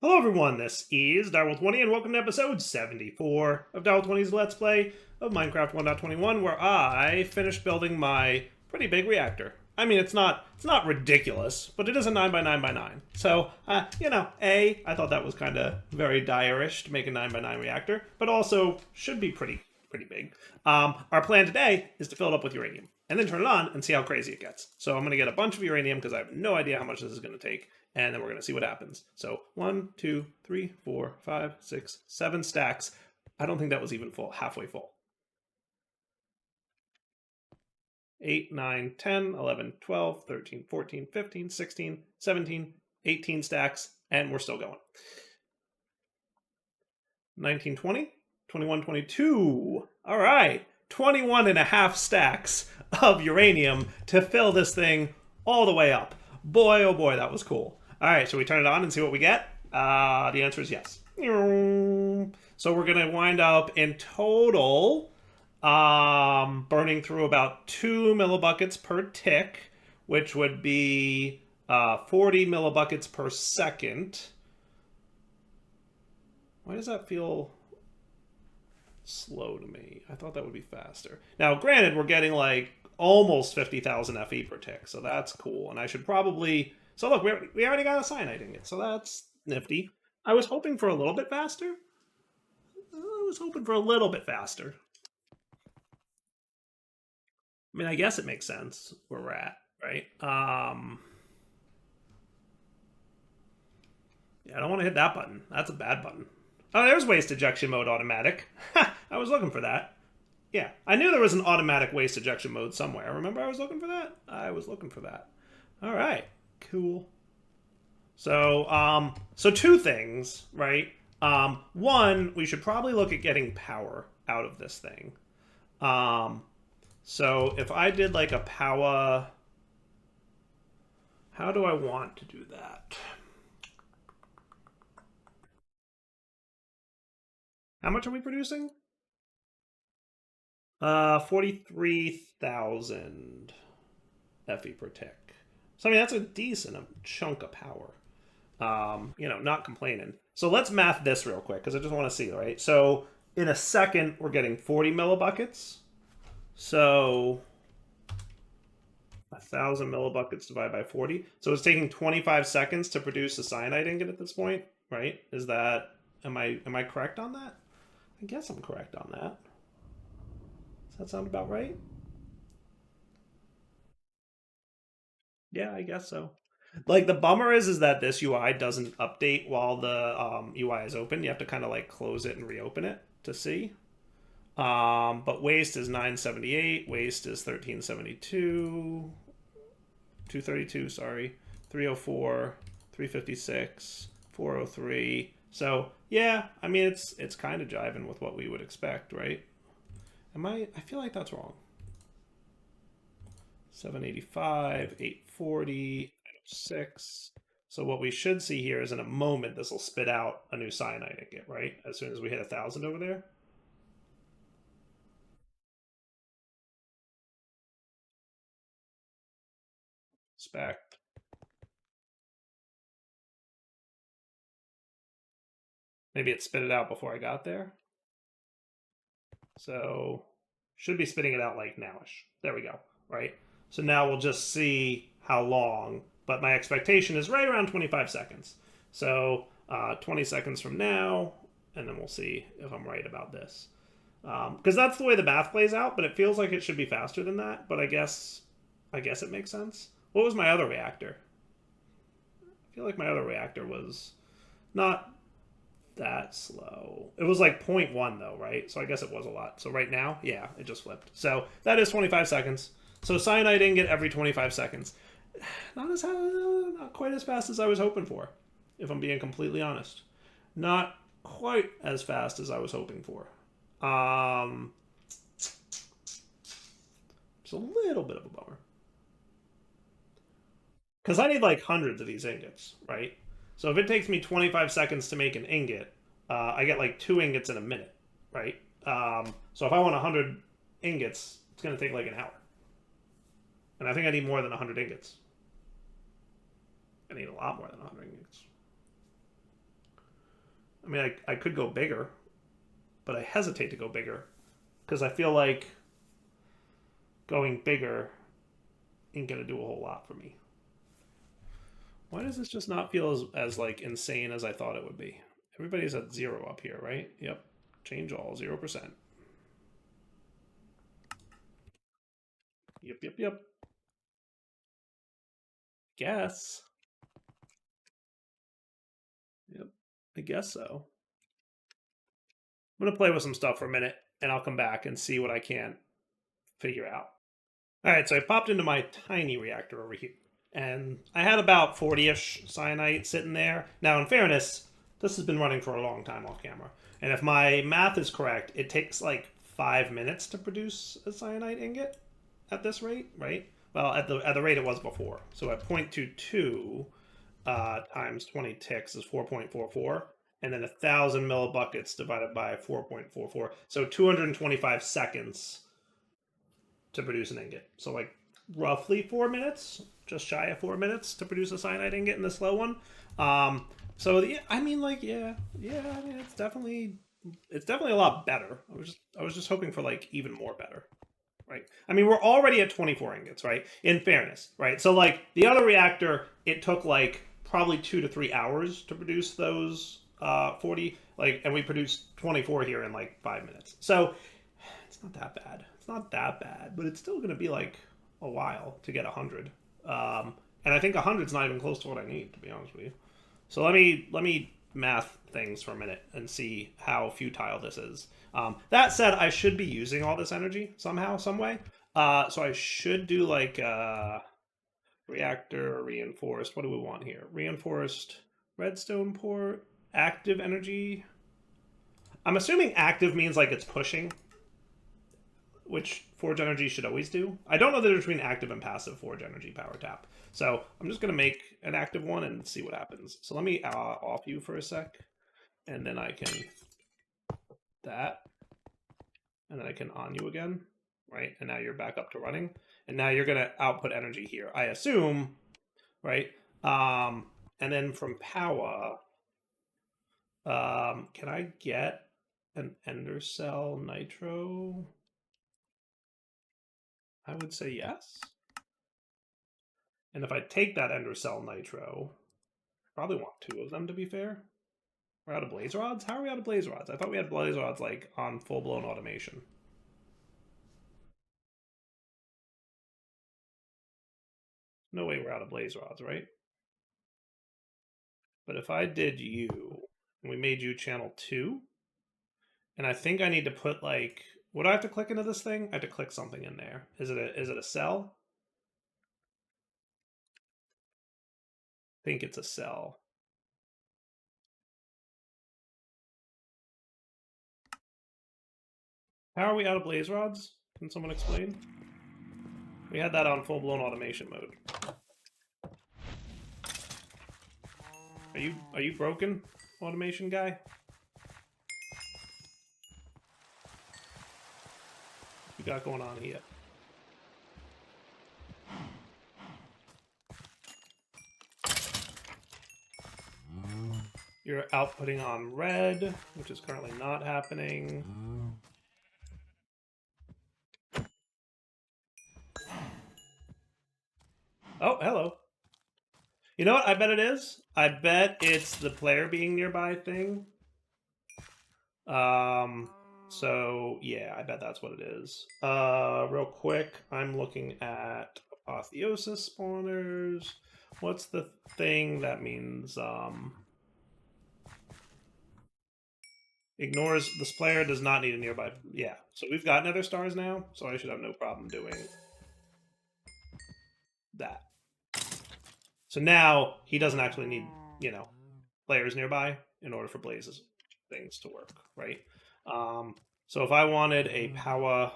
Hello everyone, this is Direwolf20 and welcome to episode 74 of Direwolf20's Let's Play of Minecraft 1.21, where I finished building my pretty big reactor. I mean, it's not ridiculous, but it is a 9x9x9. So, I thought that was kind of very dire-ish to make a 9x9 reactor, but also should be pretty big. Our plan today is to fill it up with uranium, and then turn it on and see how crazy it gets. So I'm going to get a bunch of uranium because I have no idea how much this is going to take, and then we're going to see what happens. So 1, 2, 3, 4, 5, 6, 7 stacks. I don't think that was even full, halfway full. 8, 9, 10, 11, 12, 13, 14, 15, 16, 17, 18 stacks, and we're still going. 19, 20, 21, 22. All right, 21 and a half stacks of uranium to fill this thing all the way up. Boy, oh boy, that was cool. All right, so we turn it on and see what we get? The answer is yes. So we're going to wind up in total burning through about 2 millibuckets per tick, which would be 40 millibuckets per second. Why does that feel slow to me? I thought that would be faster. Now, granted, we're getting like almost 50,000 FE per tick, so that's cool. And I should probably... So look, we already got a cyanide ingot, so that's nifty. I was hoping for a little bit faster. I mean, I guess it makes sense where we're at, right? Yeah, I don't want to hit that button. That's a bad button. Oh, there's waste ejection mode automatic. I was looking for that. Yeah, I knew there was an automatic waste ejection mode somewhere. Remember I was looking for that? I was looking for that. All right, cool. So, so two things, right? One, we should probably look at getting power out of this thing. So if I did like a power, how do I want to do that? How much are we producing? 43,000 FE per tick. So I mean that's a decent chunk of power. Not complaining. So let's math this real quick because I just want to see, right? So in a second we're getting 40 millibuckets. So 1,000 millibuckets divided by 40. So it's taking 25 seconds to produce a cyanide ingot at this point, right? Is that am I correct on that? I guess I'm correct on that. Does that sound about right? Yeah, I guess so. Like the bummer is that this UI doesn't update while the UI is open. You have to kind of like close it and reopen it to see. But waste is 978. Waste is 1372. 232. Sorry, 304, 356, 403. So yeah, I mean it's kind of jiving with what we would expect, right? I feel like that's wrong. 785, 840, 906. So what we should see here is in a moment this will spit out a new cyanide ingot, right? As soon as we hit 1,000 over there. Spec. Maybe it spit it out before I got there. So should be spitting it out like nowish. There we go, right? So now we'll just see how long, but my expectation is right around 25 seconds. So 20 seconds from now, and then we'll see if I'm right about this. Because that's the way the math plays out, but it feels like it should be faster than that. But I guess it makes sense. What was my other reactor? I feel like my other reactor was not that slow. It was like 0.1 though, right? So I guess it was a lot. So right now, yeah, it just flipped. So that is 25 seconds. So cyanide ingot every 25 seconds. Not quite as fast as I was hoping for, if I'm being completely honest. Not quite as fast as I was hoping for. It's a little bit of a bummer. Because I need like hundreds of these ingots, right? So if it takes me 25 seconds to make an ingot, I get like 2 ingots in a minute, right? So if I want 100 ingots, it's going to take like an hour. And I think I need more than 100 ingots. I need a lot more than 100 ingots. I mean, I could go bigger, but I hesitate to go bigger because I feel like going bigger ain't gonna do a whole lot for me. Why does this just not feel as like insane as I thought it would be? Everybody's at 0 up here, right? Yep. Change all, 0%. Yep. Guess. Yep. I guess so. I'm going to play with some stuff for a minute, and I'll come back and see what I can figure out. All right, so I popped into my tiny reactor over here, and I had about 40-ish cyanite sitting there. Now, in fairness, this has been running for a long time off camera, and if my math is correct, it takes like 5 minutes to produce a cyanite ingot at this rate, right? Well, at the rate it was before. So at 0.22 times 20 ticks is 4.44, and then 1,000 millibuckets divided by 4.44. So 225 seconds to produce an ingot. So like roughly 4 minutes, just shy of 4 minutes to produce a cyanide ingot in the slow one. So yeah, I mean, like, yeah. I mean, it's definitely a lot better. I was just hoping for like even more better, right? I mean, we're already at 24 ingots, right? In fairness, right? So like the other reactor, it took like probably 2 to 3 hours to produce those 40, like, and we produced 24 here in like 5 minutes. So it's not that bad. It's not that bad, but it's still going to be like a while to get 100. And I think 100 is not even close to what I need, to be honest with you. So let me math things for a minute and see how futile this is. That said, I should be using all this energy somehow, some way. So I should do like reactor reinforced. What do we want here? Reinforced redstone port, active energy. I'm assuming active means like it's pushing, which Forge Energy should always do. I don't know the difference between active and passive Forge Energy power tap. So I'm just going to make an active one and see what happens. So let me off you for a sec, and then I can that, and then I can on you again, right? And now you're back up to running, and now you're going to output energy here, I assume, right? And then from power, can I get an ender cell nitro? I would say yes. And if I take that ender cell nitro, probably want 2 of them to be fair. We're out of blaze rods? How are we out of blaze rods? I thought we had blaze rods like on full-blown automation. No way we're out of blaze rods, right? But if I did you, and we made you channel 2, and I think I need to put like, what do I have to click into this thing? I have to click something in there. Is it a cell? I think it's a cell. How are we out of blaze rods? Can someone explain? We had that on full-blown automation mode. Are you broken, automation guy? What you got going on here? You're outputting on red, which is currently not happening. Oh, hello. You know what I bet it is? I bet it's the player being nearby thing. So yeah, I bet that's what it is. Real quick, I'm looking at apotheosis spawners. What's the thing that means, ignores this player does not need a nearby. Yeah, so we've got nether stars now, so I should have no problem doing that. So now he doesn't actually need, players nearby in order for Blaze's things to work, right? So if I wanted a power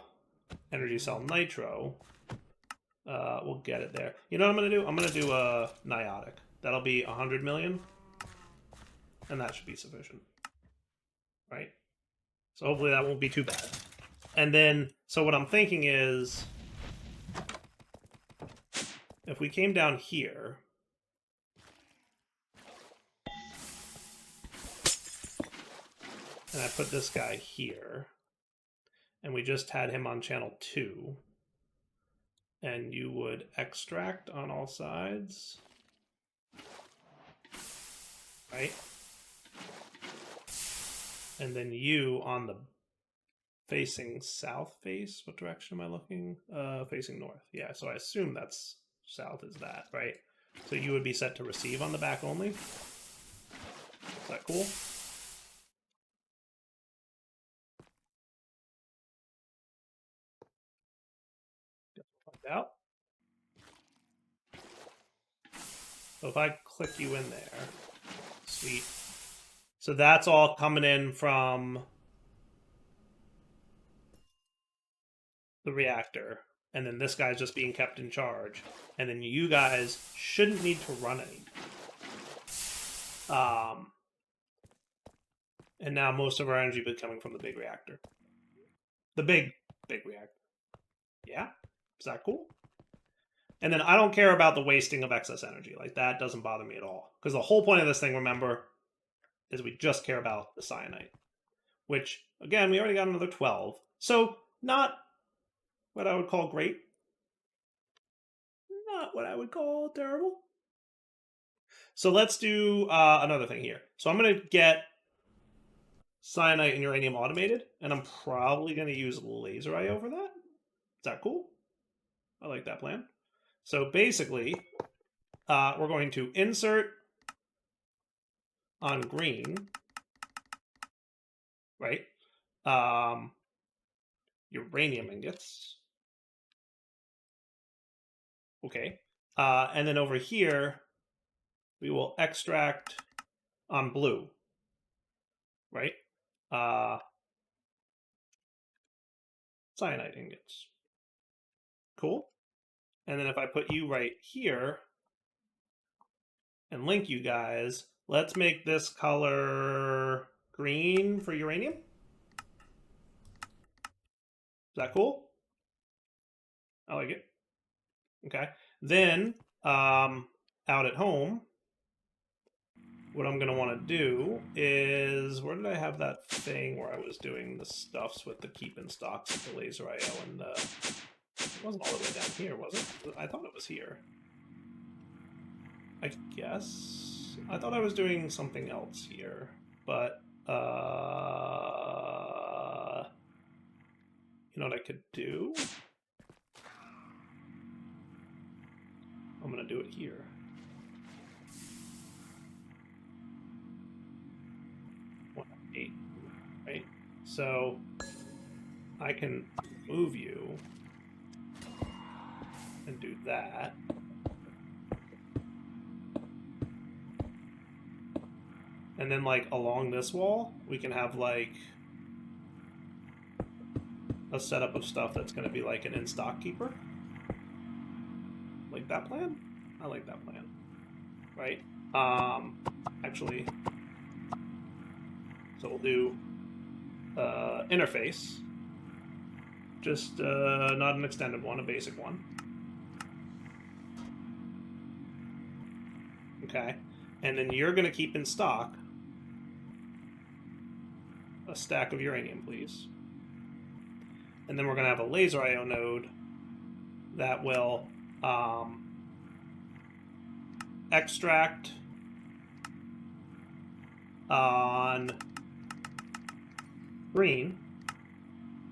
energy cell nitro, we'll get it there. You know what I'm going to do? I'm going to do a niotic. That'll be 100 million, and that should be sufficient, right? So hopefully that won't be too bad. And then, so what I'm thinking is, if we came down here, and I put this guy here, and we just had him on channel 2, and you would extract on all sides, right? And then you on the facing south face. What direction am I looking? Facing north. Yeah, so I assume that's south is that, right? So you would be set to receive on the back only. Is that cool? Find out. So if I click you in there, sweet. So that's all coming in from the reactor, and then this guy's just being kept in charge, and then you guys shouldn't need to run any. And now most of our energy is coming from the big reactor. The big reactor. Yeah? Is that cool? And then I don't care about the wasting of excess energy. Like, that doesn't bother me at all. Because the whole point of this thing, remember, is we just care about the cyanide. Which, again, we already got another 12. So, not what I would call great. Not what I would call terrible. So let's do another thing here. So I'm going to get cyanide and uranium automated, and I'm probably going to use laser eye over that. Is that cool? I like that plan. So basically, we're going to insert on green, right? Uranium ingots. Okay. And then over here, we will extract on blue, right? Cyanide ingots. Cool. And then if I put you right here and link you guys, let's make this color green for uranium. Is that cool? I like it. Okay. Then out at home, what I'm going to want to do is, where did I have that thing where I was doing the stuffs with the keep in stocks with the laser IO and the... It wasn't all the way down here, was it? I thought it was here. I guess. I thought I was doing something else here, but you know what I could do? I'm gonna do it here. Eight, right? So I can move you and do that. And then, like, along this wall, we can have, like, a setup of stuff that's going to be, like, an in-stock keeper. Like that plan? I like that plan. Right? Actually, so we'll do interface. Just not an extended one, a basic one. Okay. And then you're going to keep in stock a stack of uranium, please. And then we're going to have a laser IO node that will extract on green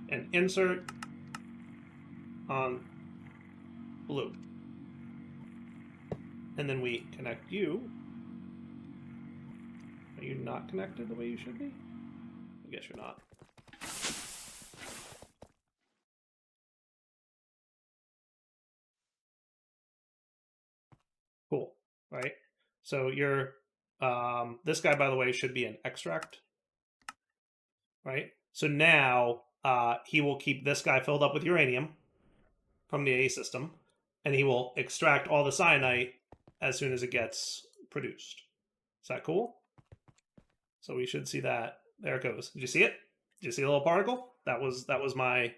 and insert on blue. And then we connect you. Are you not connected the way you should be? I guess you're not. Cool, right? So you're, this guy, by the way, should be an extract, right? So now he will keep this guy filled up with uranium from the A system, and he will extract all the cyanide as soon as it gets produced. Is that cool? So we should see that. There it goes. Did you see it? Did you see the little particle? That was my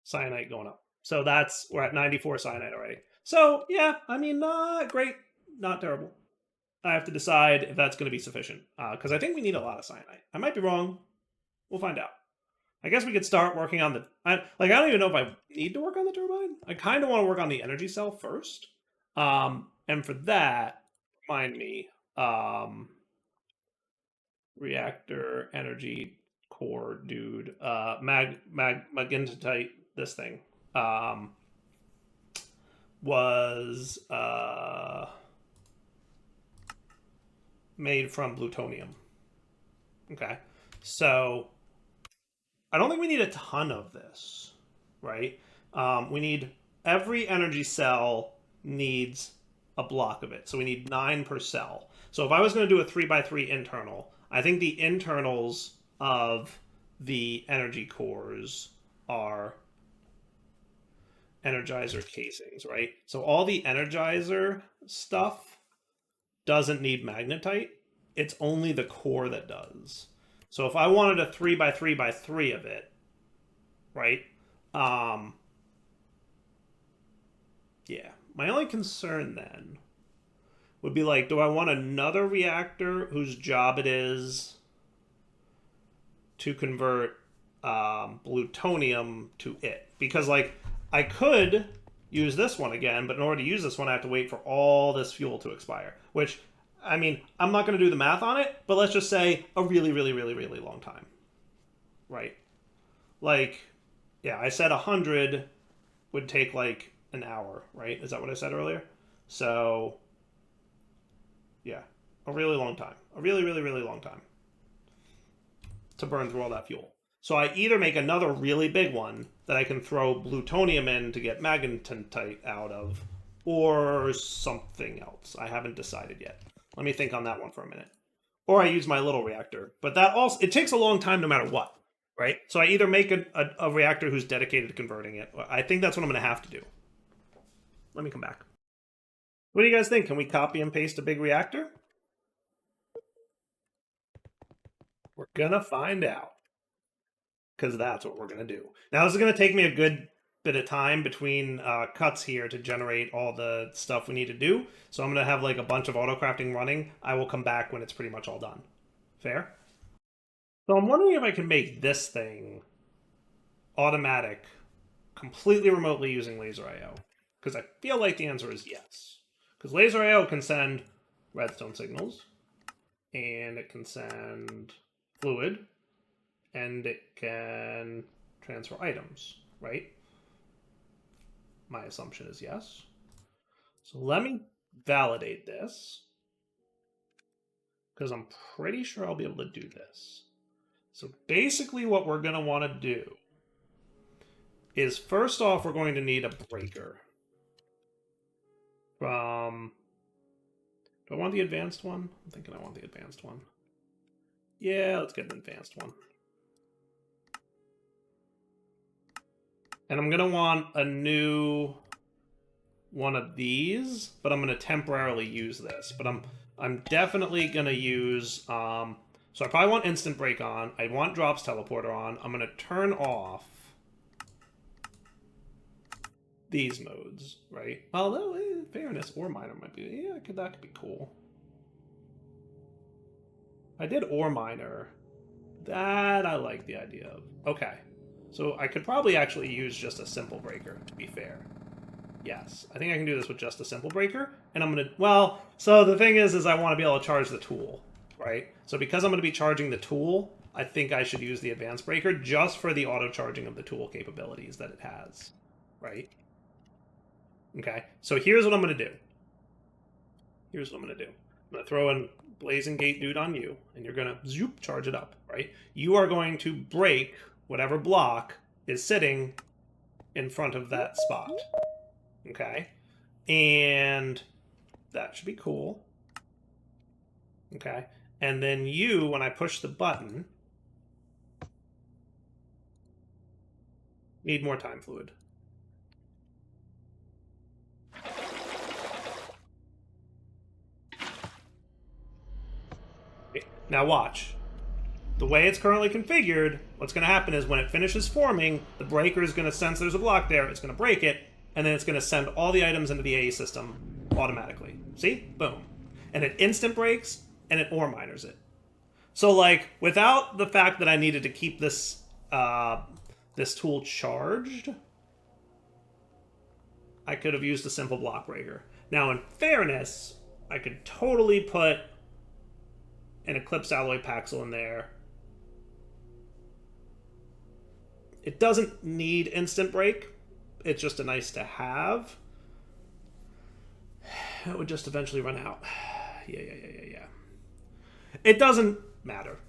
cyanide going up. So we're at 94 cyanide already. So yeah, I mean, not great, not terrible. I have to decide if that's going to be sufficient, because I think we need a lot of cyanide. I might be wrong. We'll find out. I guess we could start working on the... I don't even know if I need to work on the turbine. I kind of want to work on the energy cell first. And for that, remind me, reactor energy core dude, magnetite, this thing, was made from plutonium. Okay, so I don't think we need a ton of this, right? We need, every energy cell needs a block of it, so we need 9 per cell. So if I was going to do a 3x3 internal, I think the internals of the energy cores are energizer casings, right? So all the energizer stuff doesn't need magnetite. It's only the core that does. So if I wanted a 3x3x3 of it, right? Yeah. My only concern then would be like, do I want another reactor whose job it is to convert plutonium to it? Because like, I could use this one again, but in order to use this one, I have to wait for all this fuel to expire, which, I mean, I'm not going to do the math on it, but let's just say a really, really, really, really long time, right? Like, yeah, I said 100 would take like an hour, right? Is that what I said earlier? So, yeah, a really long time. A really, really, really long time to burn through all that fuel. So I either make another really big one that I can throw plutonium in to get magnetite out of, or something else. I haven't decided yet. Let me think on that one for a minute. Or I use my little reactor. But that also, it takes a long time no matter what, right? So I either make a reactor who's dedicated to converting it. I think that's what I'm going to have to do. Let me come back. What do you guys think? Can we copy and paste a big reactor? We're going to find out. Because that's what we're going to do. Now, this is going to take me a good bit of time between cuts here to generate all the stuff we need to do. So I'm going to have like a bunch of auto-crafting running. I will come back when it's pretty much all done. Fair? So I'm wondering if I can make this thing automatic completely remotely using Laser I/O. Because I feel like the answer is yes. Because Laser I/O can send redstone signals. And it can send fluid. And it can transfer items, right? My assumption is yes. So let me validate this, because I'm pretty sure I'll be able to do this. So basically what we're going to want to do is, first off, we're going to need a breaker. Do I want the advanced one? I'm thinking I want the advanced one. Yeah, let's get an advanced one. And I'm going to want a new one of these, but I'm going to temporarily use this. But I'm definitely going to use... so I probably want instant break on. I want drops teleporter on. I'm going to turn off these modes, right? Although, in fairness, ore miner might be... Yeah, that could be cool. I did ore miner. That I like the idea of. Okay. So I could probably actually use just a simple breaker, to be fair. Yes, I think I can do this with just a simple breaker. And I'm going to, well, so the thing is I want to be able to charge the tool, right? So because I'm going to be charging the tool, I think I should use the advanced breaker just for the auto charging of the tool capabilities that it has, right? Okay, so here's what I'm going to do. Here's what I'm going to do. I'm going to throw in Blazing Gate Dude on you, and you're going to zoop, charge it up, right? You are going to break whatever block is sitting in front of that spot. Okay? And that should be cool. Okay? And then you, when I push the button, need more time fluid. Okay. Now watch. The way it's currently configured, what's going to happen is when it finishes forming, the breaker is going to sense there's a block there, it's going to break it, and then it's going to send all the items into the AE system automatically. See? Boom. and it instant breaks, and it ore miners it. So like without the fact that I needed to keep this this tool charged, I could have used a simple block breaker. Now in fairness, I could totally put an Eclipse Alloy Paxel in there. It doesn't need instant break. It's just a nice to have. It would just eventually run out. Yeah. It doesn't matter.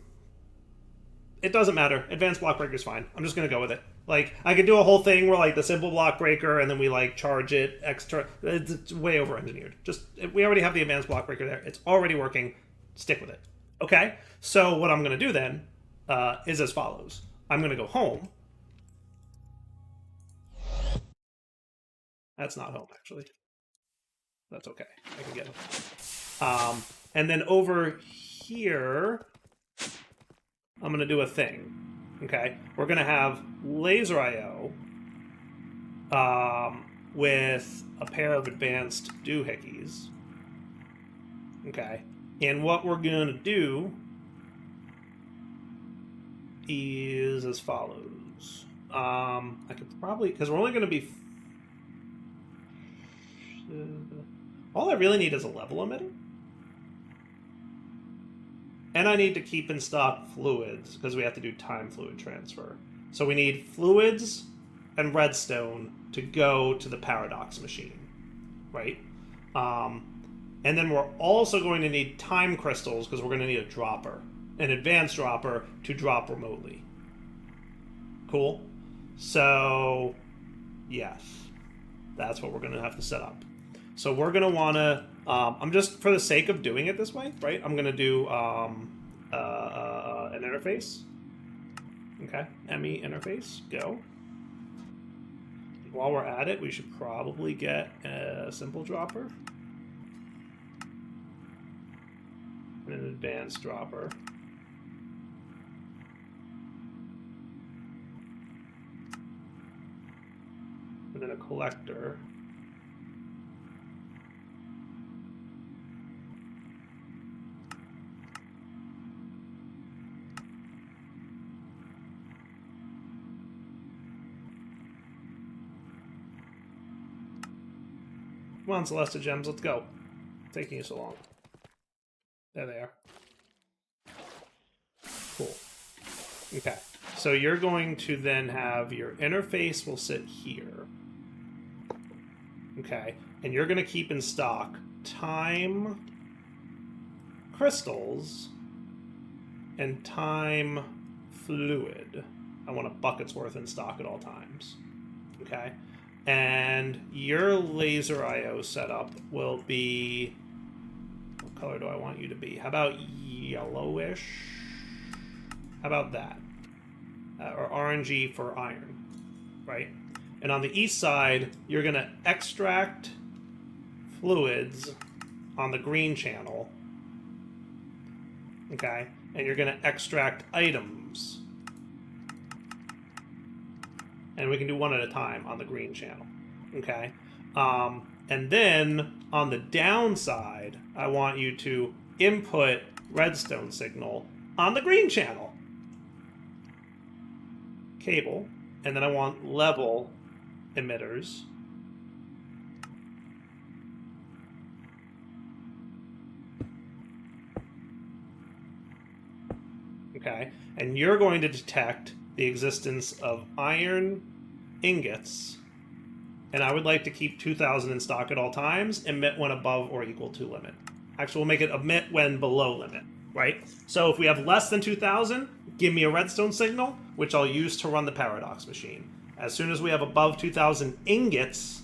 It doesn't matter. Advanced block breaker is fine. I'm just going to go with it. Like, I could do a whole thing where, like, the simple block breaker and then we, like, charge it extra. It's way over-engineered. Just, we already have the advanced block breaker there. It's already working. Stick with it. Okay? So what I'm going to do then is as follows. I'm going to go home. That's not home, actually. That's okay. I can get home. And then over here, I'm going to do a thing. Okay? We're going to have laser IO with a pair of advanced doohickeys. Okay? And what we're going to do is as follows. I could probably, because we're only going to be... all I really need is a level emitter. And I need to keep in stock fluids, because we have to do time fluid transfer. So we need fluids and redstone to go to the paradox machine, right? And then we're also going to need time crystals, because we're going to need a dropper, an advanced dropper, to drop remotely. Cool? So, yes. That's what we're going to have to set up. So we're going to want to, I'm just, for the sake of doing it this way, right? I'm going to do an interface. Okay, ME interface, go. While we're at it, we should probably get a simple dropper. And an advanced dropper. And then a collector. Come on, Celesta Gems, let's go. It's taking you so long. There they are. Cool. Okay, so you're going to then have your interface will sit here. Okay, and you're going to keep in stock time crystals and time fluid. I want a bucket's worth in stock at all times. Okay, and your laser IO setup will be... what color do I want you to be? How about yellowish? How about that? Or RNG for iron, right? And on the east side, you're going to extract fluids on the green channel. Okay? And you're going to extract items. And we can do one at a time on the green channel. Okay? And then on the downside, I want you to input redstone signal on the green channel. Cable. And then I want level emitters. Okay, and you're going to detect the existence of iron ingots, and I would like to keep 2,000 in stock at all times, emit when above or equal to limit. Actually, we'll make it emit when below limit, right? So if we have less than 2,000, give me a redstone signal, which I'll use to run the paradox machine. As soon as we have above 2,000 ingots,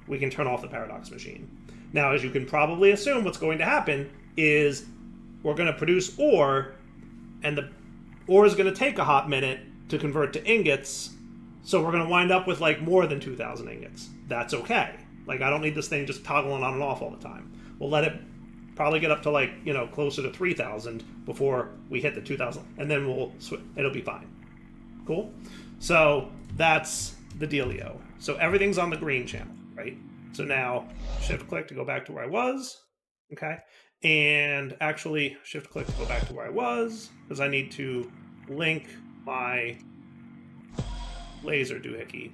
we can turn off the paradox machine. Now, as you can probably assume, what's going to happen is we're going to produce ore, and the ore is going to take a hot minute to convert to ingots, so we're going to wind up with, like, more than 2,000 ingots. That's okay. Like, I don't need this thing just toggling on and off all the time. We'll let it probably get up to, like, you know, closer to 3,000 before we hit the 2,000, and then it'll be fine. Cool? So that's the dealio. So everything's on the green channel, right? So now shift click to go back to where I was. Okay. And actually, shift click to go back to where I was, because I need to link my laser doohickey.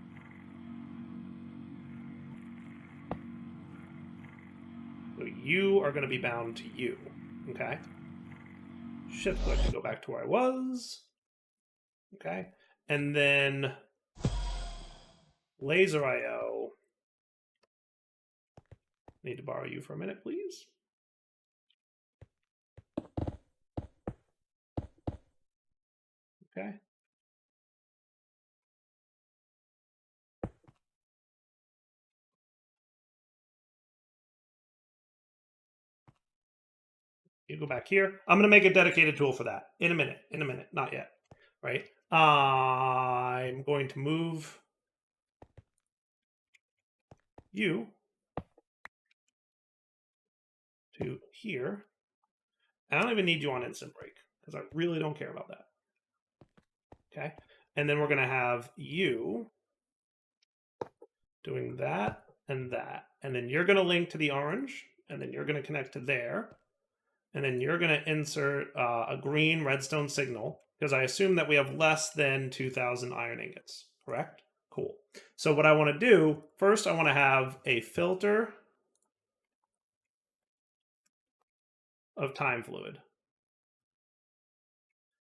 So you are going to be bound to you. Okay. Shift click to go back to where I was. Okay. And then laser IO. Need to borrow you for a minute, please. Okay. You go back here. I'm going to make a dedicated tool for that in a minute. In a minute. Not yet. Right. I'm going to move you to here. I don't even need you on instant break because I really don't care about that. Okay. And then we're going to have you doing that and that. And then you're going to link to the orange, and then you're going to connect to there. And then you're going to insert a green redstone signal, because I assume that we have less than 2,000 iron ingots, correct? Cool. So what I want to do, first I want to have a filter of time fluid.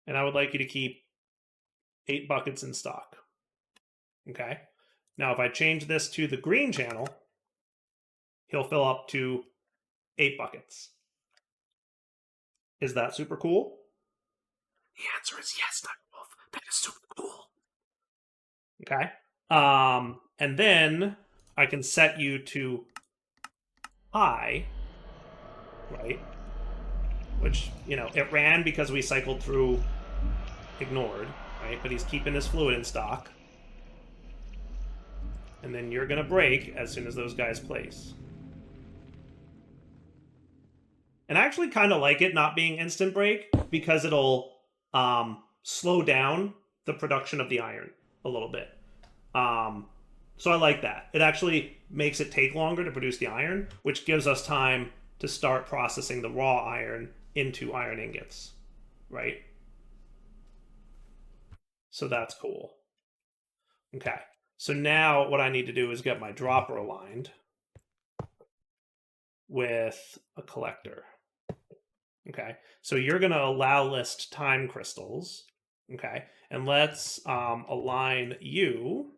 And I would like you to keep 8 buckets in stock. Okay. Now if I change this to the green channel, he'll fill up to 8 buckets. Is that super cool? The answer is yes, Dr. Wolf. That is super cool. Okay. And then I can set you to high, right? Which, you know, it ran because we cycled through ignored, right? But he's keeping his fluid in stock. And then you're going to break as soon as those guys place. And I actually kind of like it not being instant break because it'll slow down the production of the iron a little bit. So I like that. It actually makes it take longer to produce the iron, which gives us time to start processing the raw iron into iron ingots, right? So that's cool. Okay. So now what I need to do is get my dropper aligned with a collector. Okay. So you're going to allow list time crystals. Okay. And let's align you.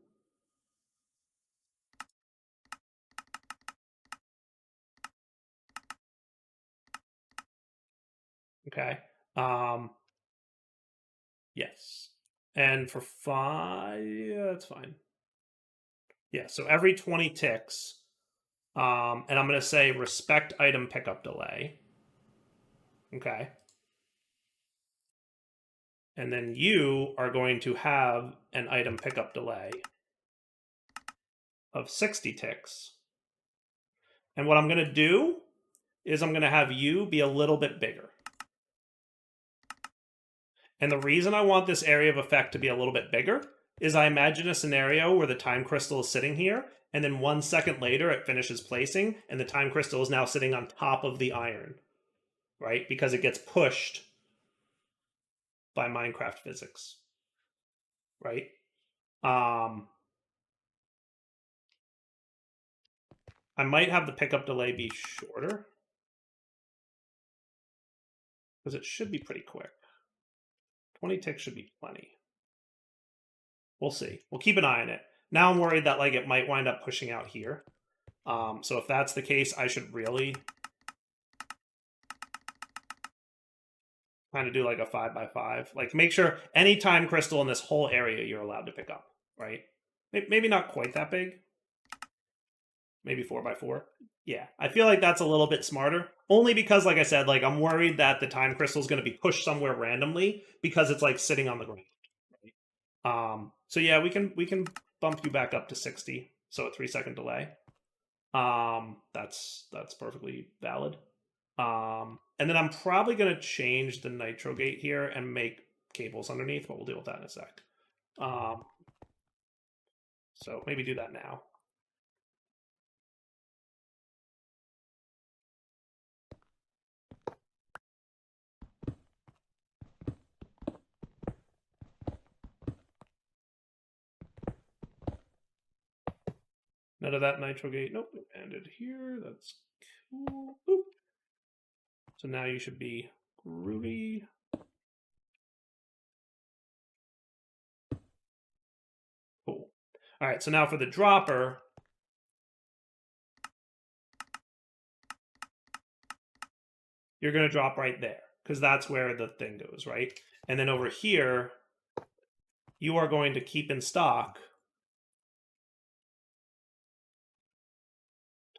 Okay. Yes. And for 5, yeah, that's fine. Yeah, so every 20 ticks, and I'm going to say respect item pickup delay. Okay. And then you are going to have an item pickup delay of 60 ticks. And what I'm going to do is I'm going to have you be a little bit bigger. And the reason I want this area of effect to be a little bit bigger is I imagine a scenario where the time crystal is sitting here, and then 1 second later it finishes placing, and the time crystal is now sitting on top of the iron, right? Because it gets pushed by Minecraft physics, right? I might have the pickup delay be shorter, because it should be pretty quick. 20 ticks should be plenty. We'll see. We'll keep an eye on it. Now I'm worried that like it might wind up pushing out here. So if that's the case, I should really kind of do like a 5x5. Like make sure any time crystal in this whole area you're allowed to pick up, right? Maybe not quite that big. Maybe 4x4. Yeah, I feel like that's a little bit smarter. Only because, like I said, like I'm worried that the time crystal is going to be pushed somewhere randomly because it's like sitting on the ground. Right? So yeah, we can bump you back up to 60, so a 3-second delay. That's perfectly valid. And then I'm probably going to change the nitro gate here and make cables underneath, but we'll deal with that in a sec. So maybe do that now. Out of that nitro gate. Nope, it ended here. That's cool. Boop. So now you should be groovy. Cool. All right, so now for the dropper, you're going to drop right there because that's where the thing goes, right? And then over here, you are going to keep in stock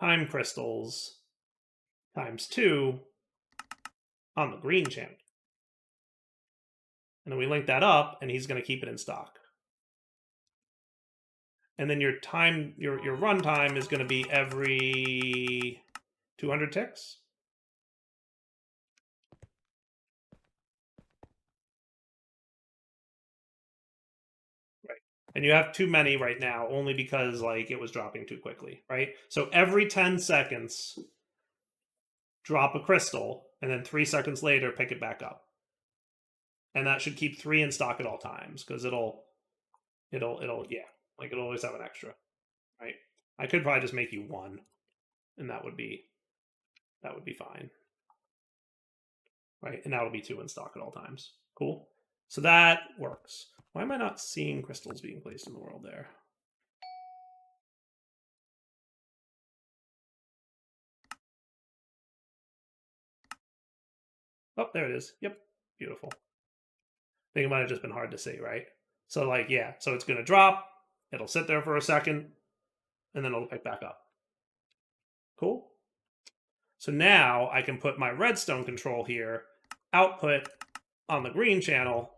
time crystals times 2 on the green channel. And then we link that up, and he's going to keep it in stock. And then your time, your run time is going to be every 200 ticks. Right. And you have too many right now, only because like it was dropping too quickly, right? So every 10 seconds, drop a crystal, and then 3 seconds later, pick it back up. And that should keep 3 in stock at all times, because it'll always have an extra, right? I could probably just make you 1, and that would be fine, right? And that'll be 2 in stock at all times. Cool. So that works. Why am I not seeing crystals being placed in the world there? Oh, there it is. Yep, beautiful. I think it might have just been hard to see, right? So like, yeah, so it's gonna drop, it'll sit there for a second, and then it'll pick back up. Cool. So now I can put my redstone control here, output on the green channel,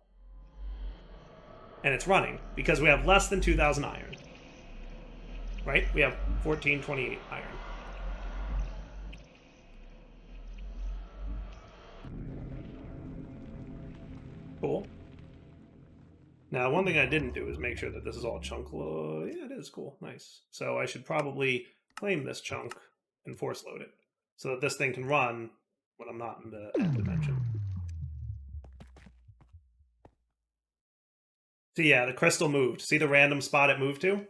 and it's running because we have less than 2,000 iron. Right? We have 1428 iron. Cool. Now, one thing I didn't do is make sure that this is all chunk load. Yeah, it is cool. Nice. So I should probably claim this chunk and force load it so that this thing can run when I'm not in the end dimension. So yeah, the crystal moved. See the random spot it moved to?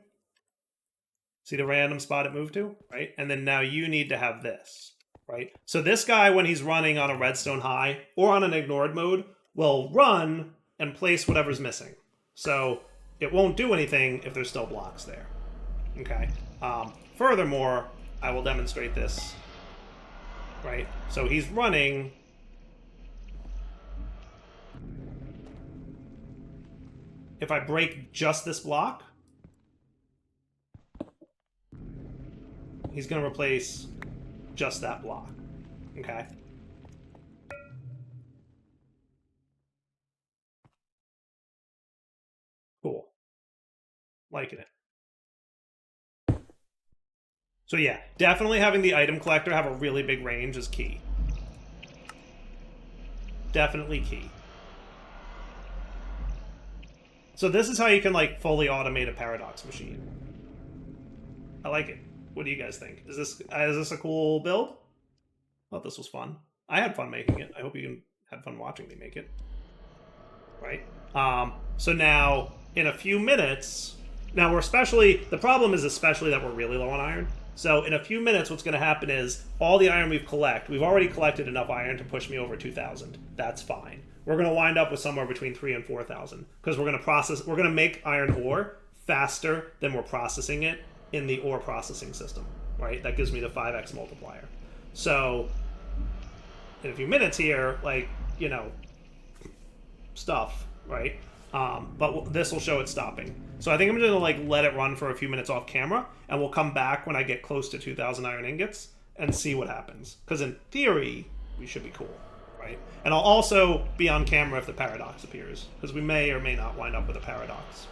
See the random spot it moved to? Right? And then now you need to have this, right? So this guy, when he's running on a redstone high or on an ignored mode, will run and place whatever's missing. So it won't do anything if there's still blocks there. Okay. Furthermore, I will demonstrate this. Right? So he's running. If I break just this block, he's going to replace just that block. Okay? Cool. Liking it. So yeah, definitely having the item collector have a really big range is key. Definitely key. So this is how you can like fully automate a paradox machine. I like it. What do you guys think? Is this a cool build? I thought this was fun. I had fun making it. I hope you had fun watching me make it. Right? So now, in a few minutes, now the problem is especially that we're really low on iron. So in a few minutes, what's going to happen is all the iron we've already collected enough iron to push me over 2,000. That's fine. We're going to wind up with somewhere between 3,000 and 4,000 because we're going to make iron ore faster than we're processing it in the ore processing system, right? That gives me the 5x multiplier. So in a few minutes here, like, you know, stuff, right? But this will show it stopping. So I think I'm going to like let it run for a few minutes off camera, and we'll come back when I get close to 2,000 iron ingots and see what happens. Because in theory, we should be cool, right? And I'll also be on camera if the paradox appears, because we may or may not wind up with a paradox.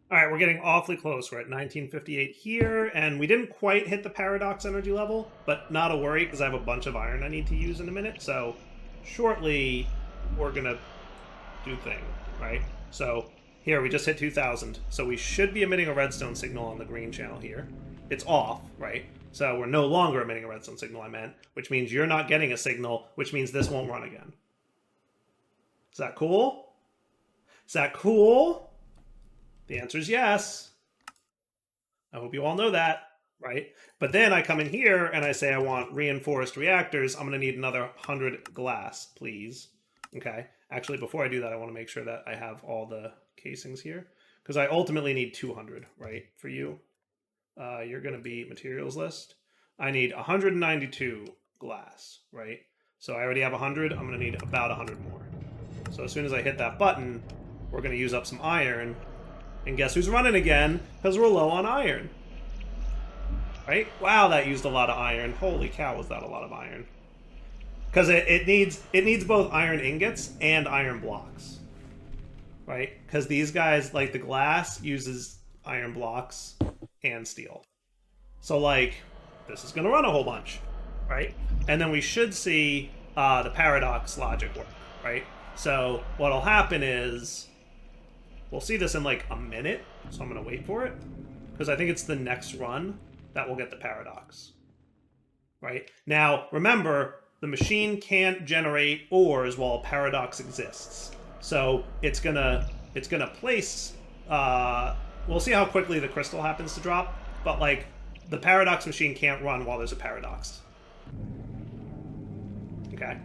All right, we're getting awfully close. We're at 1958 here, and we didn't quite hit the paradox energy level, but not a worry, because I have a bunch of iron I need to use in a minute. So shortly, we're going to do thing, right? So here we just hit 2,000, so we should be emitting a redstone signal on the green channel here. It's off, right? So we're no longer emitting a redstone signal, I meant, which means you're not getting a signal, which means this won't run again. Is that cool? Is that cool? The answer is yes. I hope you all know that, right? But then I come in here and I say I want reinforced reactors. I'm going to need another 100 glass, please. Okay. Actually, before I do that, I want to make sure that I have all the casings here, because I ultimately need 200, right, for you. You're going to be materials list. I need 192 glass, right? So I already have 100. I'm going to need about 100 more. So as soon as I hit that button, we're going to use up some iron. And guess who's running again? Because we're low on iron. Right? Wow, that used a lot of iron. Holy cow, was that a lot of iron. Because it needs both iron ingots and iron blocks. Right? Because these guys, like the glass, uses iron blocks and steel. So, like, this is going to run a whole bunch. Right? And then we should see the paradox logic work. Right? So what'll happen is we'll see this in like a minute. So I'm going to wait for it, because I think it's the next run that will get the paradox. Right? Now, remember, the machine can't generate ores while a paradox exists. So it's gonna place. We'll see how quickly the crystal happens to drop, but like the paradox machine can't run while there's a paradox. Okay.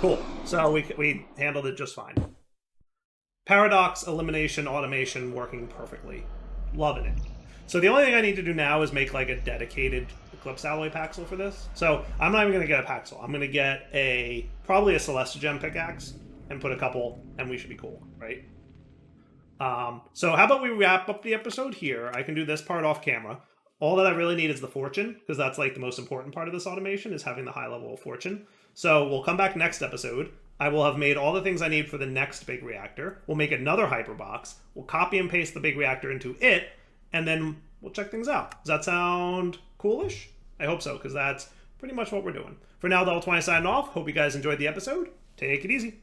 Cool. So we handled it just fine. Paradox elimination automation working perfectly. Loving it. So the only thing I need to do now is make like a dedicated Eclipse alloy paxel for this. So I'm not even going to get a paxel. I'm going to get probably a Celestigem pickaxe and put a couple, and we should be cool, right? So how about we wrap up the episode here? I can do this part off camera. All that I really need is the fortune, because that's like the most important part of this automation, is having the high level of fortune. So we'll come back next episode. I will have made all the things I need for the next big reactor. We'll make another hyperbox. We'll copy and paste the big reactor into it, and then we'll check things out. Does that sound coolish? I hope so, because that's pretty much what we're doing. For now, Del20 signing off. Hope you guys enjoyed the episode. Take it easy.